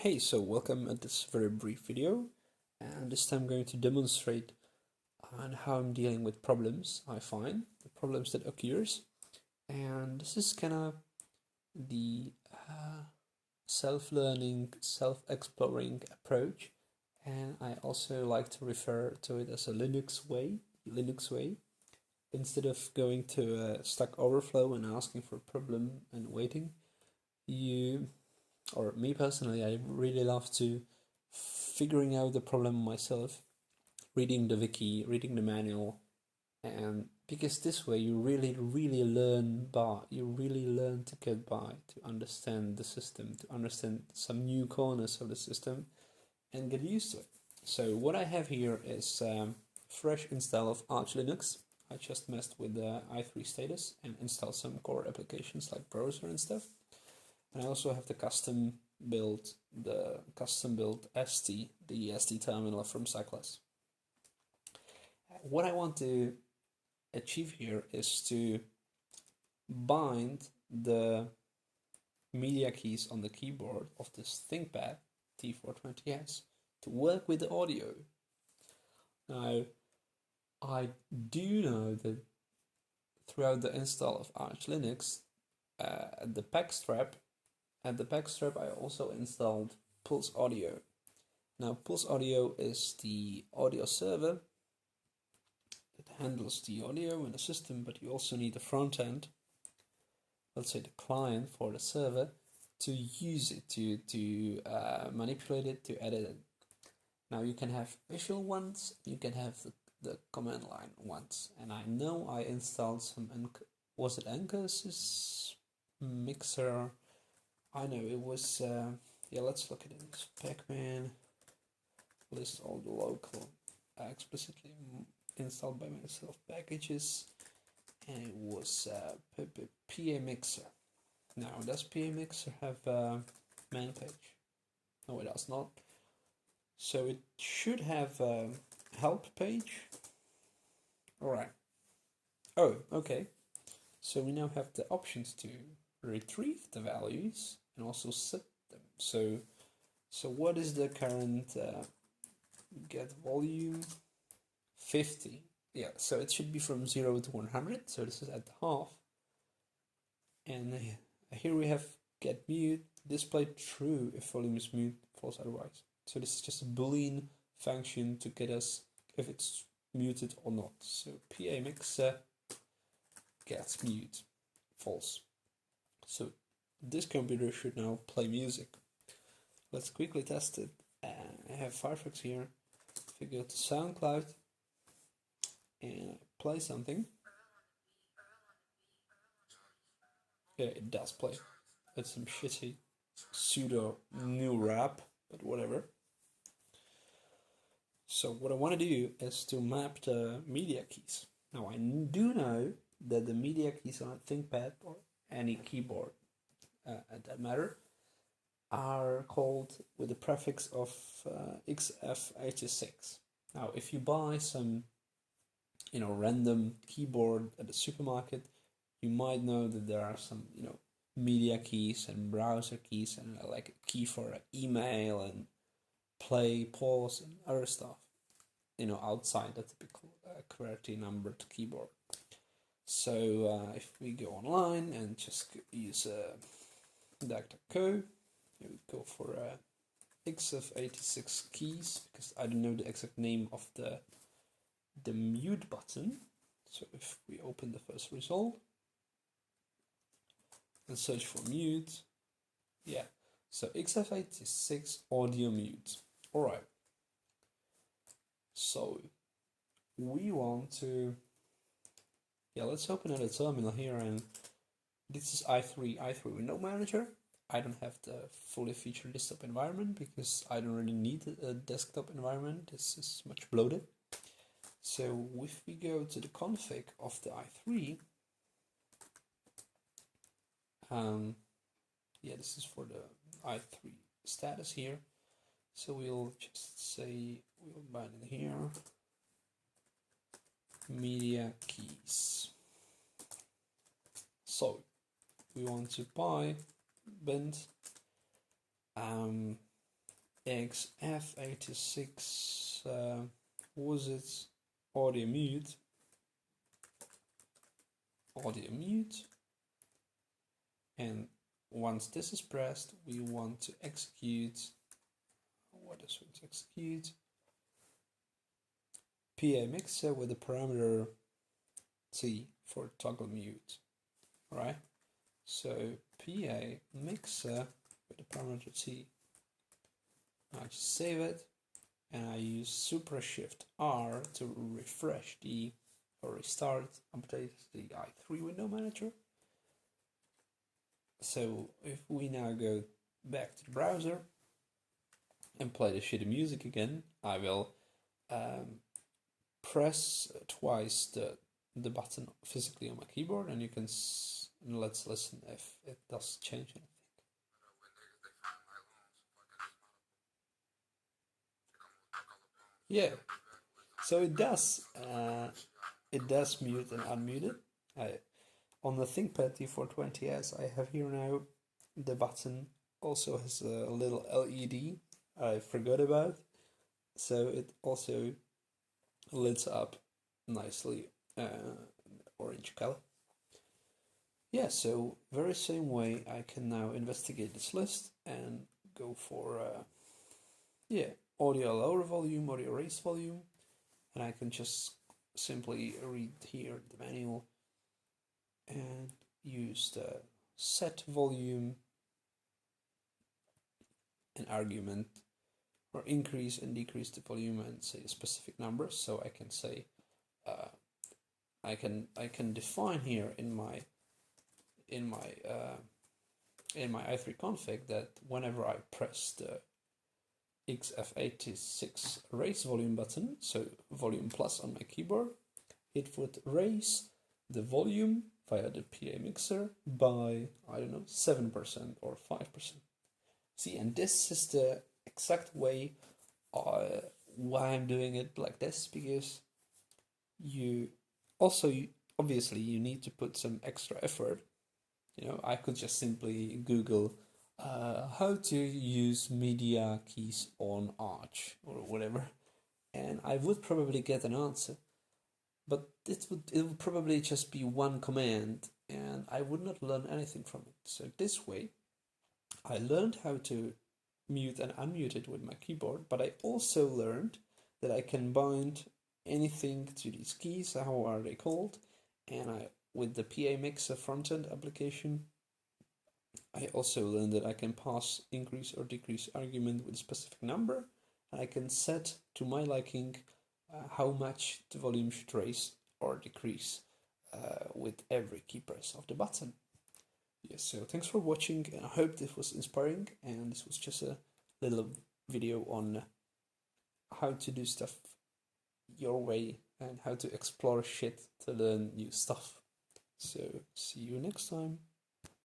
Hey, so welcome at this very brief video, and this time I'm going to demonstrate on how I'm dealing with problems I find, the problems that occurs, and this is kind of the self-learning, self-exploring approach, and I also like to refer to it as a Linux way, instead of going to Stack Overflow and asking for a problem and waiting. Or me personally, I really love to figuring out the problem myself, reading the wiki, reading the manual, and because this way you really learn to get by, to understand the system, to understand some new corners of the system and get used to it. So what I have here is fresh install of Arch Linux. I just messed with the i3 status and installed some core applications like browser and stuff. And I also have the custom build ST, the ST terminal from Cyclus. What I want to achieve here is to bind the media keys on the keyboard of this ThinkPad T420S to work with the audio. Now, I do know that throughout the install of Arch Linux, at the pack strap, I also installed Pulse Audio. Now, Pulse Audio is the audio server that handles the audio in the system, but you also need the front end, let's say the client for the server, to use it, to manipulate it, to edit it. Now, you can have visual ones, you can have the command line ones, and I know I installed some, was it Anchor's mixer? I know it was, let's look at it. It's Pacman, list all the local explicitly installed by myself packages, and it was PA Mixer. Now, does PA Mixer have a man page? No, it does not. So it should have a help page. Alright. Oh, okay. So we now have the options to retrieve the values and also set them. So what is the current get volume? 50. Yeah, so it should be from 0 to 100. So this is at half. And here we have get mute, display true if volume is mute, false otherwise. So this is just a boolean function to get us if it's muted or not. So PA mixer gets mute, false. So this computer should now play music. Let's quickly test it. I have Firefox here. If you go to SoundCloud and play something, yeah, it does play. It's some shitty pseudo new rap, but whatever. So what I want to do is to map the media keys. Now I do know that the media keys on a ThinkPad or any keyboard at that matter are called with the prefix of XF86. Now, if you buy some, random keyboard at the supermarket, you might know that there are some, media keys and browser keys and like a key for email and play, pause, and other stuff, outside the typical QWERTY numbered keyboard. So if we go online and just use DuckDuckGo, here we go for XF86 keys, because I don't know the exact name of the mute button. So if we open the first result and search for mute, yeah, so XF86 audio mute. Alright, so we want to, let's open a terminal here, and this is i3 window manager. I don't have the fully featured desktop environment because I don't really need a desktop environment. This is much bloated. So if we go to the config of the i3, this is for the i3 status here. So we'll just say we'll bind it here. Media keys. So we want to bind XF86 was it audio mute, and once this is pressed, we want to execute. What is it? Execute PA mixer with the parameter T for toggle mute. Right? So PA mixer with the parameter T. I just save it, and I use Super Shift R to refresh or restart, update the i3 window manager. So if we now go back to the browser and play the shitty music again, I will press twice the button physically on my keyboard, and you can let's listen if it does change anything. Yeah, so it does mute and unmute it. On the ThinkPad T420S I have here now, the button also has a little LED I forgot about, so it also lights up nicely, orange color. Yeah, so very same way I can now investigate this list and go for audio lower volume, audio raise volume, and I can just simply read here the manual and use the set volume and argument, or increase and decrease the volume and say a specific number. So I can say I can define here in my i3 config that whenever I press the XF86 raise volume button, so volume plus on my keyboard, it would raise the volume via the PA mixer by, I don't know, 7% or 5%. See, and this is the exact way why I'm doing it like this, because you also, obviously, you need to put some extra effort. I could just simply Google how to use media keys on Arch or whatever, and I would probably get an answer, but it would probably just be one command, and I would not learn anything from it. So this way, I learned how to mute and unmute it with my keyboard, but I also learned that I can bind anything to these keys, how are they called, and with the PA Mixer frontend application, I also learned that I can pass increase or decrease argument with a specific number, and I can set to my liking how much the volume should raise or decrease with every key press of the button. Yes, so thanks for watching, and I hope this was inspiring, and this was just a little video on how to do stuff your way and how to explore shit to learn new stuff. So see you next time.